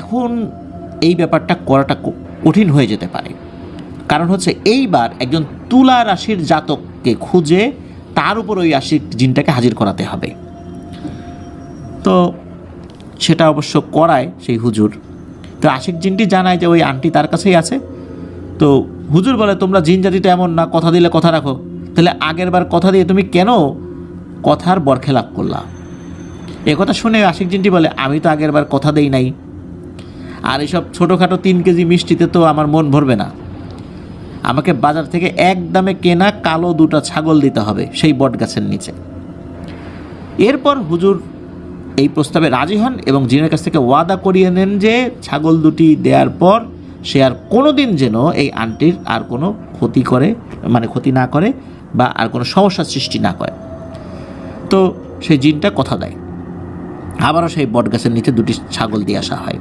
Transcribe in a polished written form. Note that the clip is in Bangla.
এখন এই ব্যাপারটা করাটা কঠিন হয়ে যেতে পারে, কারণ হচ্ছে এইবার একজন তুলা রাশির জাতককে খুঁজে তার উপর ওই আশিক জিনটাকে হাজির করাতে হবে। তো সেটা অবশ্য করায় সেই হুজুর। তো আশিক জিনটি জানায় যে ওই আন্টি তার কাছেই আছে। তো হুজুর বলে, তোমরা জিন জাতি তো এমন না, কথা দিলে কথা রাখো, তাহলে আগের বার কথা দিয়ে তুমি কেন কথার বরখেলাপ করলা? এ কথা শুনে আশিক জিনটি বলে, আমি তো আগের বার কথা দেই নাই, আর এসব ছোটোখাটো 3 কেজি মিষ্টিতে তো আমার মন ভরবে না। আমাকে বাজার থেকে একদমে কেনা কালো 2টা ছাগল দিতে হবে সেই বট গাছের নিচে। এরপর হুজুর এই প্রস্তাবে রাজি হন এবং জিনের কাছ থেকে ওয়াদা করিয়ে নেন যে ছাগল 2টি দেওয়ার পর সে আর কোনো দিন যেন এই আন্টির আর কোনো ক্ষতি না করে বা আর কোনো সমস্যার সৃষ্টি না করে। তো সেই জিনটা কথা দেয়, আবারও সেই বট গাছের নিচে 2টি ছাগল দিয়ে আসা হয়।